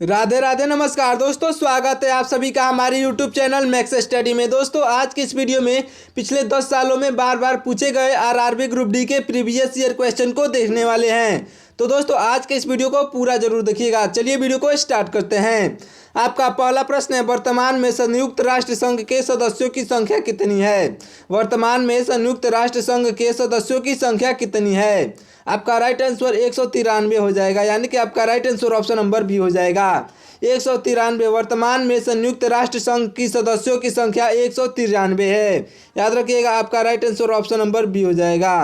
राधे राधे नमस्कार दोस्तों, स्वागत है आप सभी का हमारे यूट्यूब चैनल मैक्स स्टडी में। दोस्तों आज की इस वीडियो में पिछले 10 सालों में बार बार पूछे गए आरआरबी ग्रुप डी के प्रीवियस ईयर क्वेश्चन को देखने वाले हैं। तो दोस्तों आज के इस वीडियो को पूरा जरूर देखिएगा। चलिए वीडियो को स्टार्ट करते हैं। आपका पहला प्रश्न है, वर्तमान में संयुक्त राष्ट्र संघ के सदस्यों की संख्या कितनी है? वर्तमान में संयुक्त राष्ट्र संघ के सदस्यों की संख्या कितनी है? आपका राइट आंसर 193 हो जाएगा, यानी कि आपका right answer option number B हो जाएगा। 193। वर्तमान में संयुक्त राष्ट्र संघ की सदस्यों की संख्या 193 है। याद रखिएगा, आपका right answer option number B हो जाएगा।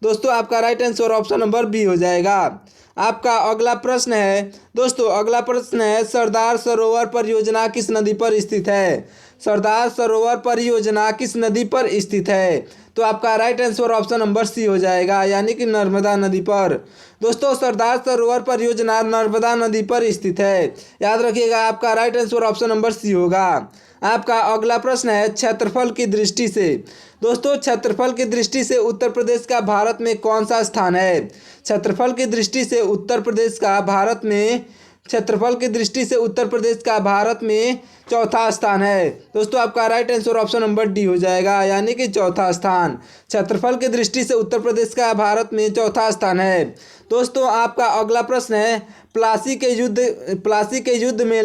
दोस्तों आपका right answer option number B हो जाएगा। आपका अगला प्रश्न है, दोस्तों अगला प्रश्न है, सरदार सरोवर परियोजना किस नदी पर स्थित है? सरदार सरोवर परियोजना किस नदी पर स्थित है? तो आपका right answer option number C हो जाएगा, यानी कि नर्मदा नदी पर। दोस्तों सरदार सरोवर परियोजना नर्मदा नदी पर स्थित है। याद रखिएगा, आपका right answer option number C होगा। आपका अगला प्रश्न है, क्षेत्रफल की दृष्टि से। दोस्तों क्षेत्रफल की दृष्टि से उत्तर प्रदेश का भारत में कौन सा स्थान है? क्षेत्रफल की दृष्टि से उत्तर प्रदेश का भारत में क्षेत्रफल की दृष्टि से उत्तर प्रदेश का भारत में चौथा स्थान है। दोस्तों आपका right answer option number D हो जाएगा, यानी कि चौथा स्थान। क्षेत्रफल की दृष्टि से उत्तर प्रदेश का भारत में चौथा स्थान है। दोस्तों आपका अगला प्रश्न है, प्लासी के युद्ध में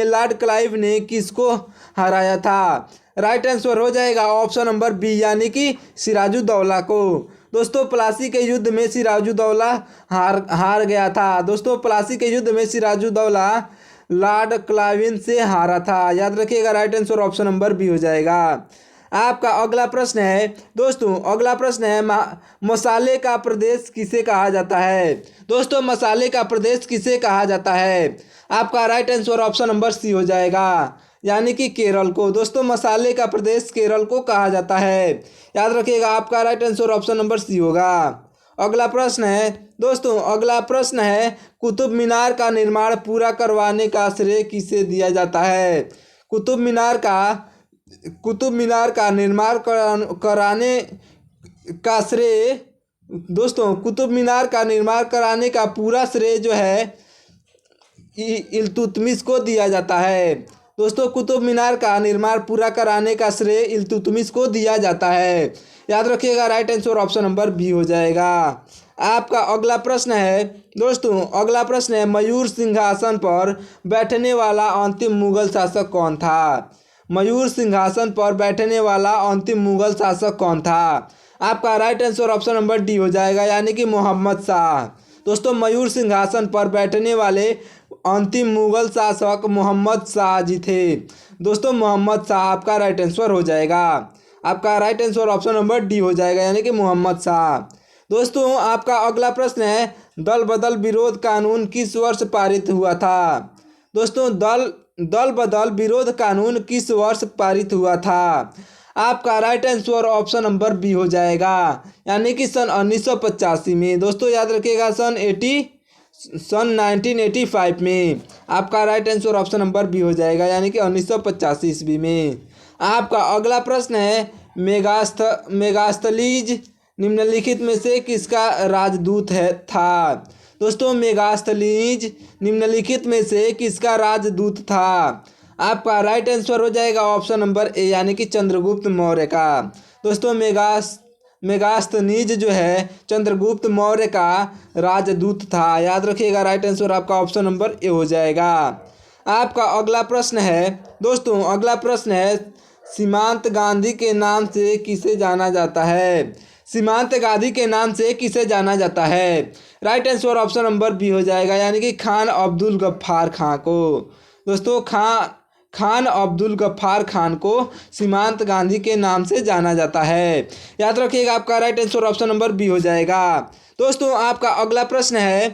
लॉर्ड क्लाइव ने किसको हराया था? राइट आंसर हो जाएगा ऑप्शन नंबर बी, यानी कि सिराजुद्दौला को। दोस्तों प्लासी के युद्ध में सिराजुद्दौला हार गया था। दोस्तों प्लासी के युद्ध में सिराजुद्दौला लॉर्ड क्लाइव से हारा था। याद रखिएगा, right answer option number B हो जाएगा। आपका अगला प्रश्न है, दोस्तों अगला प्रश्न है, मसाले का प्रदेश किसे कहा जाता है? दोस्तों मसाले का प्रदेश किसे कहा जाता है? आपका right answer option number C हो जाएगा, यानी कि केरल को। दोस्तों मसाले का प्रदेश केरल को कहा जाता है। याद रखिएगा, आपका right answer option number C होगा। अगला प्रश्न है, दोस्तों अगला प्रश्न है, कुतुब मीनार का निर्माण पूरा करवाने का श्रेय किसे दिया जाता है? कुतुब मीनार का निर्माण कराने का श्रेय, दोस्तों कुतुब मीनार का निर्माण कराने का पूरा श्रेय जो है इल्तुतमिश को दिया जाता है। दोस्तों कुतुब मीनार का निर्माण पूरा कराने का श्रेय इल्तुतमिश को दिया जाता है। याद रखिएगा, right answer option number B हो जाएगा। आपका अगला प्रश्न है, दोस्तों अगला प्रश्न है, मयूर सिंहासन पर बैठने वाला अंतिम मुगल शासक कौन था? मयूर सिंहासन पर बैठने वाला अंतिम मुगल शासक कौन था? आपका right answer option number D हो जाएगा, यानी कि मोहम्मद शाह। दोस्तों मयूर सिंहासन पर बैठने वाले अंतिम मुगल शासक मोहम्मद शाह जी थे। दोस्तों मोहम्मद शाह आपका राइट आंसर हो जाएगा। आपका right answer option number D हो जाएगा, यानी कि मोहम्मद शाह। दोस्तों आपका अगला प्रश्न है, दल बदल विरोध कानून किस वर्ष पारित हुआ था? दोस्तों दल बदल विरोध कानून किस वर्ष पारित हुआ था? आपका right answer option number B हो जाएगा, यानी कि सन 1985 में। दोस्तों याद रखिएगा, सन 1985 में। आपका right answer option number B हो जाएगा, यानी कि 1985 ईस्वी में। आपका अगला प्रश्न है, मेगास्थलीज निम्नलिखित में से किसका राजदूत था? दोस्तों मेगास्थलीज निम्नलिखित में से किसका राजदूत था? आपका राइट आंसर हो जाएगा ऑप्शन नंबर ए, यानी कि चंद्रगुप्त मौर्य का। दोस्तों मेगास्थनीज जो है चंद्रगुप्त मौर्य का राजदूत था। याद रखिएगा, राइट आंसर आपका ऑप्शन नंबर ए हो जाएगा। आपका अगला प्रश्न है, दोस्तों अगला प्रश्न है, सीमांत गांधी के नाम से किसे जाना जाता है? सीमांत गांधी के नाम से किसे जाना जाता है? Right answer option number B हो जाएगा, यानी कि खान अब्दुल गफ्फार खां को। दोस्तों खान अब्दुल गफ्फार खान को सीमांत गांधी के नाम से जाना जाता है। याद रखिएगा, आपका right answer option number B हो जाएगा। दोस्तों आपका अगला प्रश्न है,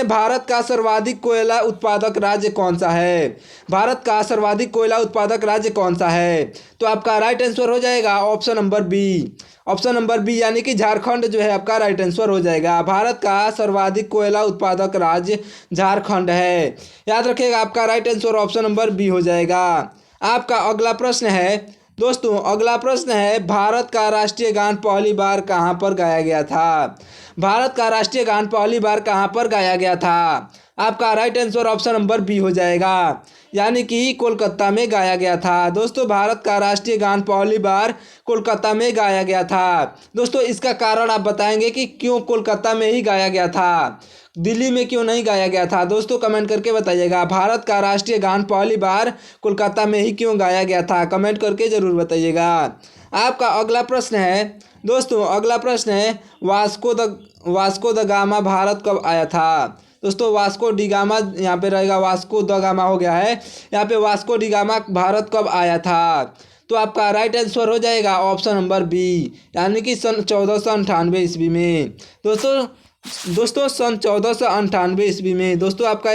भारत का सर्वाधिक कोयला उत्पादक राज्य कौन सा है? भारत का सर्वाधिक कोयला उत्पादक राज्य कौन सा है? तो आपका राइट आंसर हो जाएगा option number B. Option number B, यानी कि झारखंड जो है आपका राइट आंसर हो जाएगा। भारत का सर्वाधिक कोयला उत्पादक राज्य झारखंड है। याद रखिएगा, आपका right answer option number B हो जाएगा। आपका अगला प्रश्न है, दोस्तों अगला प्रश्न है, भारत का राष्ट्रीय गान पहली बार कहाँ पर गाया गया था? भारत का राष्ट्रीय गान पहली बार कहाँ पर गाया गया था? आपका right answer option number B हो जाएगा, यानी कि कोलकाता में गाया गया था। दोस्तों भारत का राष्ट्रीय गान पहली बार कोलकाता में गाया गया था। दोस्तों इसका कारण आप बताएंगे कि क्यों कोलकाता में ही गाया गया था, दिल्ली में क्यों नहीं गाया गया था? दोस्तों कमेंट करके बताइएगा। भारत का राष्ट्रीय गान पहली बार कोलकाता में ही क्यों गाया गया था, कमेंट करके ज़रूर बताइएगा। आपका अगला प्रश्न है, दोस्तों अगला प्रश्न है, वास्को द गामा भारत कब आया था? दोस्तों वास्को डी गामा यहाँ पे रहेगा, वास्को द गामा हो गया है, यहाँ पे वास्को डी गामा भारत कब आया था? तो आपका राइट आंसर हो जाएगा ऑप्शन नंबर बी, यानी कि सन 1498 ईस्वी में। दोस्तों सन 1498 ईस्वी में। दोस्तों आपका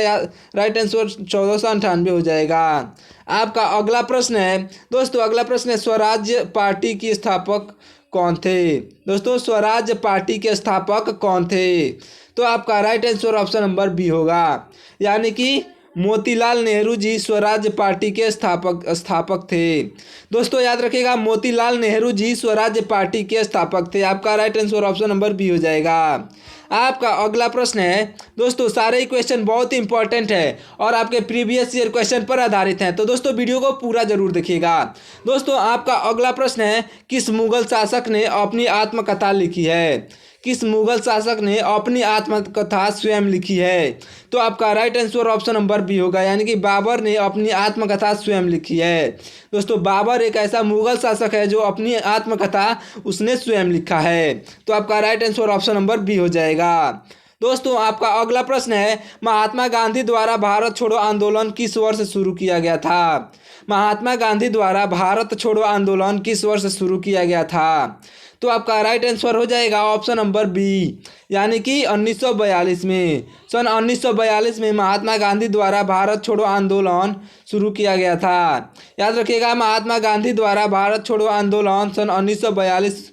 राइट आंसर 1498 हो जाएगा। आपका अगला प्रश्न है, दोस्तों अगला प्रश्न है, स्वराज्य पार्टी के स्थापक कौन थे? दोस्तों स्वराज्य पार्टी के स्थापक कौन थे? तो आपका right answer option number B होगा, यानी कि मोतीलाल नेहरू जी स्वराज्य पार्टी के स्थापक थे। दोस्तों याद रखिएगा, मोतीलाल नेहरू जी स्वराज्य पार्टी के स्थापक थे। आपका right answer option number B हो जाएगा। आपका अगला प्रश्न है, दोस्तों सारे ही क्वेश्चन बहुत ही इंपॉर्टेंट है और आपके प्रीवियस ईयर क्वेश्चन पर आधारित हैं, तो दोस्तों वीडियो को पूरा जरूर देखिएगा। दोस्तों आपका अगला प्रश्न है, किस मुगल शासक ने अपनी आत्मकथा लिखी है? किस मुगल शासक ने अपनी आत्मकथा स्वयं लिखी है? तो आपका right answer option number B होगा, यानी कि बाबर ने अपनी आत्मकथा स्वयं लिखी है। दोस्तों बाबर एक ऐसा मुगल शासक है जो अपनी आत्मकथा उसने स्वयं लिखा है। तो आपका right answer option number B हो जाएगा। दोस्तों आपका अगला प्रश्न है, महात्मा गांधी द्वारा भारत छोड़ो आंदोलन किस वर्ष शुरू किया गया था? महात्मा गांधी द्वारा भारत छोड़ो आंदोलन किस वर्ष शुरू किया गया था? तो आपका राइट आंसर हो जाएगा ऑप्शन नंबर बी, यानी कि 1942 में। सन 1942 में महात्मा गांधी द्वारा भारत छोड़ो आंदोलन शुरू किया गया था। याद रखिएगा, महात्मा गांधी द्वारा भारत छोड़ो आंदोलन सन 1942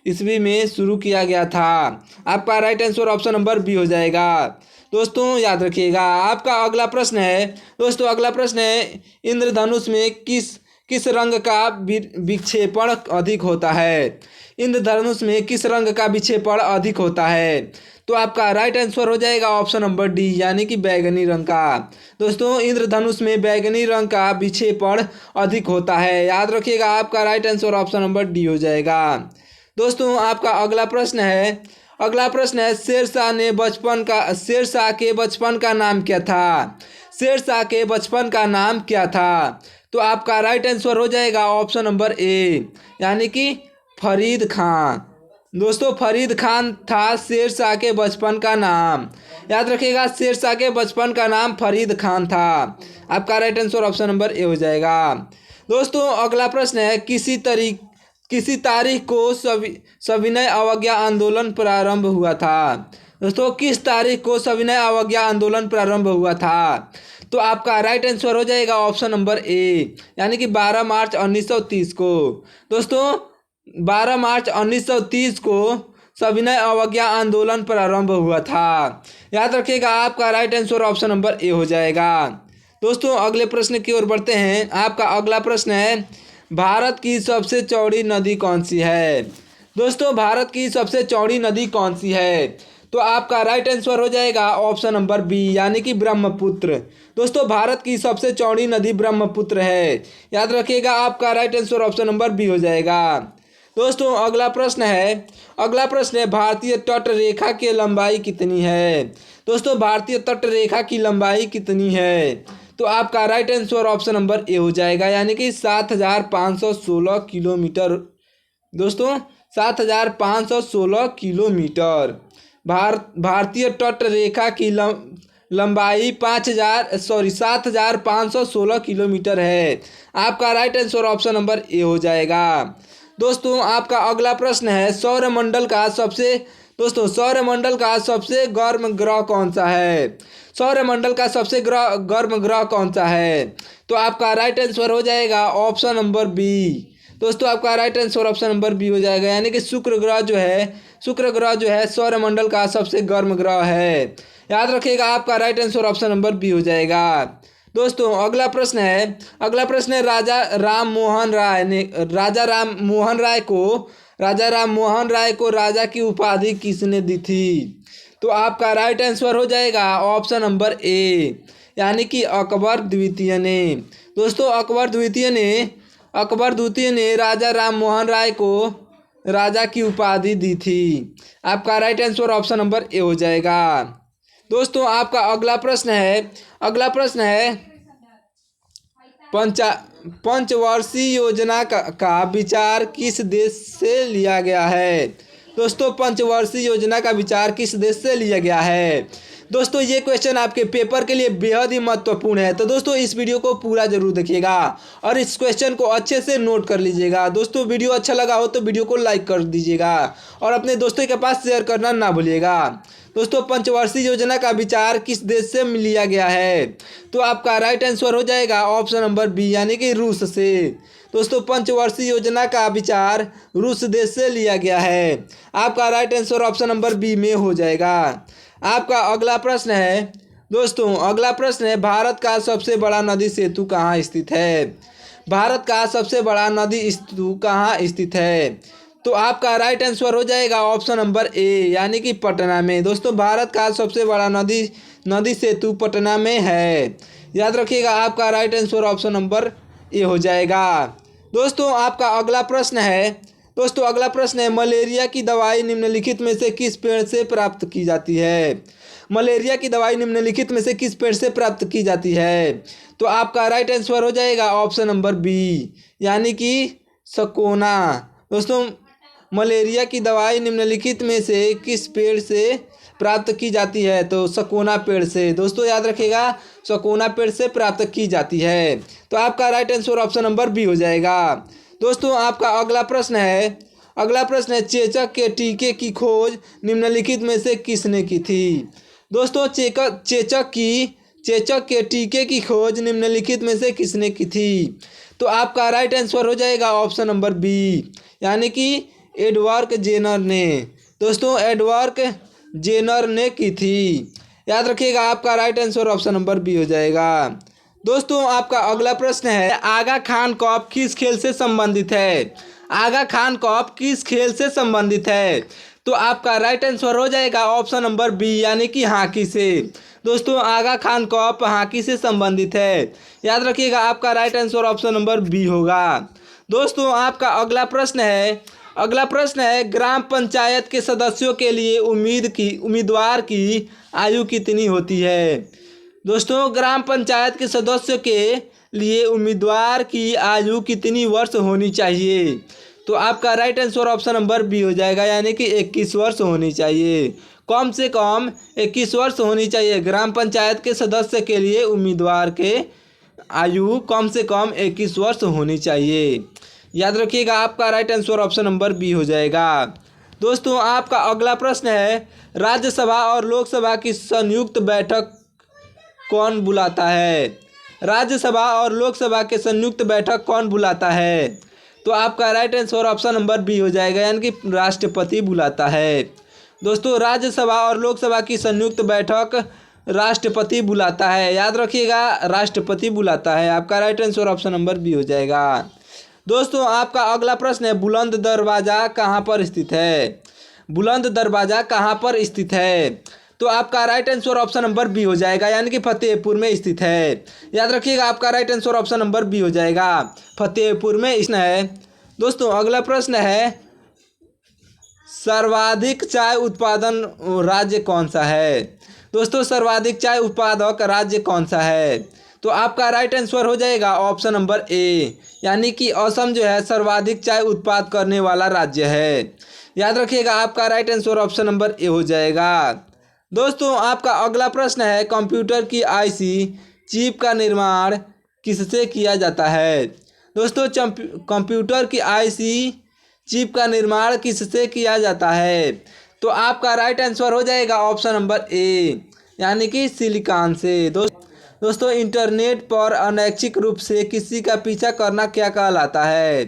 ईस्वी में शुरू किया गया था। आपका right answer option number B हो जाएगा। दोस्तों याद रखिएगा। आपका अगला प्रश्न है, दोस्तों अगला प्रश्न है, इंद्रधनुष में किस रंग का विक्षेपण अधिक होता है? इंद्रधनुष में किस रंग का विक्षेपण अधिक होता है? तो आपका राइट आंसर हो जाएगा ऑप्शन नंबर डी, यानी कि बैगनी रंग का। दोस्तों इंद्रधनुष में बैगनी रंग का विक्षेपण अधिक होता है। याद रखिएगा, आपका right answer option number D हो जाएगा। दोस्तों आपका अगला प्रश्न है, शेरशाह के बचपन का नाम क्या था? शेरशाह के बचपन का नाम क्या था? तो आपका राइट आंसर हो जाएगा ऑप्शन नंबर ए, यानी कि फरीद खान। दोस्तों फरीद खान था शेरशाह के बचपन का नाम। याद रखिएगा, शेरशाह के बचपन का नाम फरीद खान था। आपका right answer option number A हो जाएगा। दोस्तों अगला प्रश्न है, किसी तारीख को सविनय अवज्ञा आंदोलन प्रारंभ हुआ था? दोस्तों किस तारीख को सविनय अवज्ञा आंदोलन प्रारंभ हुआ था? तो आपका राइट आंसर हो जाएगा ऑप्शन नंबर ए, यानी कि 12 मार्च 1930 को। दोस्तों 12 मार्च 1930 को सविनय अवज्ञा आंदोलन प्रारंभ हुआ था। याद रखिएगा, आपका right answer option number A हो जाएगा। दोस्तों अगले प्रश्न की ओर बढ़ते हैं। आपका अगला प्रश्न है, भारत की सबसे चौड़ी नदी कौन सी है? दोस्तों भारत की सबसे चौड़ी नदी कौन सी है? तो आपका राइट आंसर हो जाएगा ऑप्शन नंबर बी, यानी कि ब्रह्मपुत्र। दोस्तों भारत की सबसे चौड़ी नदी ब्रह्मपुत्र है। याद रखिएगा, आपका right answer option number B हो जाएगा। दोस्तों अगला प्रश्न है, भारतीय तट रेखा की लंबाई कितनी है? दोस्तों भारतीय तट रेखा की लंबाई कितनी है? तो आपका right answer option number A हो जाएगा, यानी कि 7516 किलोमीटर। दोस्तों 7516 किलोमीटर। भारतीय तट रेखा की लंबाई 7516 किलोमीटर है। आपका right answer option number A हो जाएगा। दोस्तों आपका अगला प्रश्न है, सौरमंडल का सबसे गर्म ग्रह कौन सा है? सौरमंडल का सबसे गर्म ग्रह कौन सा है? तो आपका राइट आंसर हो जाएगा ऑप्शन नंबर बी। दोस्तों आपका right answer option number B हो जाएगा, यानी कि शुक्र ग्रह जो है सौरमंडल का सबसे गर्म ग्रह है। याद रखिएगा, आपका right answer option number B हो जाएगा। दोस्तों अगला प्रश्न है राजा राम मोहन राय को राजा की उपाधि किसने दी थी? तो आपका राइट आंसर हो जाएगा ऑप्शन नंबर ए, यानी कि अकबर द्वितीय ने। दोस्तों अकबर द्वितीय ने राजा राम मोहन राय को राजा की उपाधि दी थी। आपका right answer option number A हो जाएगा। दोस्तों आपका अगला प्रश्न है पंचवर्षीय योजना का विचार किस देश से लिया गया है? दोस्तों पंचवर्षीय योजना का विचार किस देश से लिया गया है? दोस्तों ये क्वेश्चन आपके पेपर के लिए बेहद ही महत्वपूर्ण है, तो दोस्तों इस वीडियो को पूरा जरूर देखिएगा और इस क्वेश्चन को अच्छे से नोट कर लीजिएगा। दोस्तों वीडियो अच्छा लगा हो तो वीडियो को लाइक कर दीजिएगा और अपने दोस्तों के पास शेयर करना ना भूलिएगा। दोस्तों पंचवर्षीय योजना का विचार किस देश से लिया गया है? तो आपका राइट आंसर हो जाएगा ऑप्शन नंबर बी, यानी कि रूस से। दोस्तों पंचवर्षीय योजना का विचार रूस देश से लिया गया है। आपका right answer option number B में हो जाएगा। आपका अगला प्रश्न है भारत का सबसे बड़ा नदी सेतु कहाँ स्थित है? भारत का सबसे बड़ा नदी सेतु कहाँ स्थित है? तो आपका राइट आंसर हो जाएगा ऑप्शन नंबर ए, यानी कि पटना में। दोस्तों भारत का सबसे बड़ा नदी सेतु पटना में है। याद रखिएगा, आपका right answer option number A हो जाएगा। दोस्तों आपका अगला प्रश्न है मलेरिया की दवाई निम्नलिखित में से किस पेड़ से प्राप्त की जाती है? मलेरिया की दवाई निम्नलिखित में से किस पेड़ से प्राप्त की जाती है? तो आपका राइट आंसर हो जाएगा ऑप्शन नंबर बी, यानी कि सकोना। दोस्तों मलेरिया की दवाई निम्नलिखित में से किस पेड़ से प्राप्त की जाती है? तो सकोना पेड़ से। दोस्तों याद रखिएगा, सकोना पेड़ से प्राप्त की जाती है। तो आपका right answer option number B हो जाएगा। दोस्तों आपका अगला प्रश्न है चेचक के टीके की खोज निम्नलिखित में से किसने की थी? दोस्तों चेचक के टीके की खोज निम्नलिखित में से किसने की थी? तो आपका राइट आंसर हो जाएगा ऑप्शन नंबर बी, यानी कि एडवर्ड जेनर ने। दोस्तों एडवर्ड जेनर ने की थी। याद रखिएगा, आपका right answer option number B हो जाएगा। दोस्तों आपका अगला प्रश्न है आगा खान कप किस खेल से संबंधित है? आगा खान कप किस खेल से संबंधित है? तो आपका राइट आंसर हो जाएगा ऑप्शन नंबर बी, यानी कि हॉकी से। दोस्तों आगा खान कप हॉकी से संबंधित है। याद रखिएगा, आपका right answer option number B होगा। दोस्तों आपका अगला प्रश्न है ग्राम पंचायत के सदस्यों के लिए उम्मीदवार की आयु कितनी होती है? दोस्तों ग्राम पंचायत के सदस्य के लिए उम्मीदवार की आयु कितनी वर्ष होनी चाहिए? तो आपका right answer option number B हो जाएगा, यानी कि 21 वर्ष होनी चाहिए। कम से कम 21 वर्ष होनी चाहिए। ग्राम पंचायत के सदस्य के लिए उम्मीदवार के आयु कम से कम 21 वर्ष होनी चाहिए। याद रखिएगा, आपका right answer option number B हो जाएगा। दोस्तों आपका अगला प्रश्न है राज्यसभा और लोकसभा की संयुक्त बैठक कौन बुलाता है? राज्यसभा और लोकसभा के संयुक्त बैठक कौन बुलाता है? तो आपका right answer option number B हो जाएगा, यानी कि राष्ट्रपति बुलाता है। दोस्तों राज्यसभा और लोकसभा की संयुक्त बैठक राष्ट्रपति बुलाता है। याद रखिएगा, राष्ट्रपति बुलाता है। आपका right answer option number B हो जाएगा। दोस्तों आपका अगला प्रश्न है बुलंद दरवाज़ा कहाँ पर स्थित है? बुलंद दरवाज़ा कहाँ पर स्थित है? तो आपका right answer option number B हो जाएगा, यानी कि फतेहपुर में स्थित है। याद रखिएगा, आपका right answer option number B हो जाएगा, फतेहपुर में स्थित है। दोस्तों अगला प्रश्न है सर्वाधिक चाय उत्पादन राज्य कौन सा है? दोस्तों सर्वाधिक चाय उत्पादक राज्य कौन सा है? तो आपका राइट आंसर हो जाएगा ऑप्शन नंबर ए, यानी कि असम जो है सर्वाधिक चाय उत्पाद करने वाला राज्य है। याद रखिएगा, आपका right answer option number A हो जाएगा। दोस्तों आपका अगला प्रश्न है कंप्यूटर की आईसी चिप का निर्माण किससे किया जाता है? दोस्तों कंप्यूटर की आईसी चिप का निर्माण किससे किया जाता है? तो आपका राइट आंसर हो जाएगा ऑप्शन नंबर ए, यानी कि सिलिकॉन से। दोस्तों इंटरनेट पर अनैच्छिक रूप से किसी का पीछा करना क्या कहलाता है?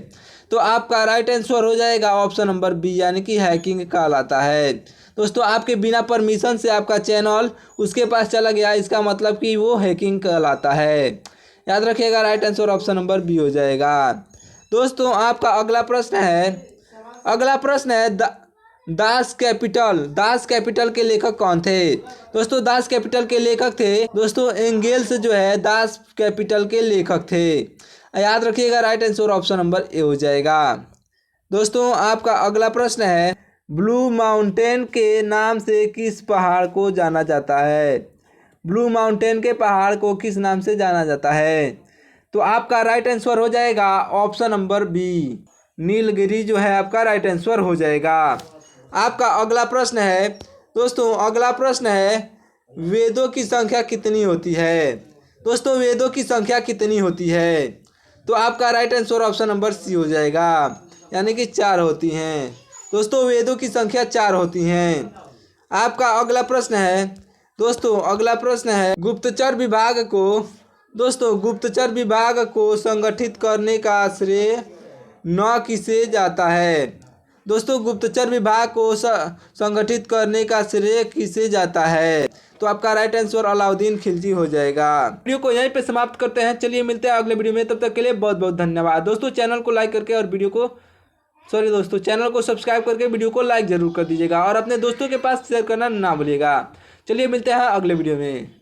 तो आपका राइट आंसर हो जाएगा ऑप्शन नंबर बी, यानी कि हैकिंग कहलाता है। दोस्तों आपके बिना परमिशन से आपका चैनल उसके पास चला गया, इसका मतलब कि वो हैकिंग कहलाता है। याद रखिएगा, right answer option number B हो जाएगा। दोस्तों आपका अगला प्रश्न है दास कैपिटल के लेखक कौन थे? दोस्तों दास कैपिटल के लेखक थे दोस्तों एंगेल्स जो है दास कैपिटल के लेखक थे। याद रखिएगा, right answer option number A हो जाएगा। दोस्तों आपका अगला प्रश्न है ब्लू माउंटेन के नाम से किस पहाड़ को जाना जाता है? ब्लू माउंटेन के पहाड़ को किस नाम से जाना जाता है? तो आपका राइट आंसर हो जाएगा ऑप्शन नंबर बी, नीलगिरी जो है आपका राइट आंसर हो जाएगा। आपका अगला प्रश्न है दोस्तों, अगला प्रश्न है वेदों की संख्या कितनी होती है? दोस्तों वेदों की संख्या कितनी होती है? तो आपका right answer option number C हो जाएगा, यानी कि 4 होती हैं। दोस्तों वेदों की संख्या 4 होती हैं। आपका अगला प्रश्न है दोस्तों, अगला प्रश्न है गुप्तचर विभाग को संगठित करने का श्रेय न किसे जाता है? दोस्तों गुप्तचर विभाग को संगठित करने का श्रेय किसे जाता है? तो आपका राइट आंसर अलाउद्दीन खिलजी हो जाएगा। वीडियो को यहीं पे समाप्त करते हैं। चलिए मिलते हैं अगले वीडियो में, तब तक के लिए बहुत बहुत धन्यवाद। दोस्तों चैनल को लाइक करके और चैनल को सब्सक्राइब करके वीडियो को लाइक जरूर कर दीजिएगा और अपने दोस्तों के पास शेयर करना ना भूलिएगा। चलिए मिलते हैं अगले वीडियो में।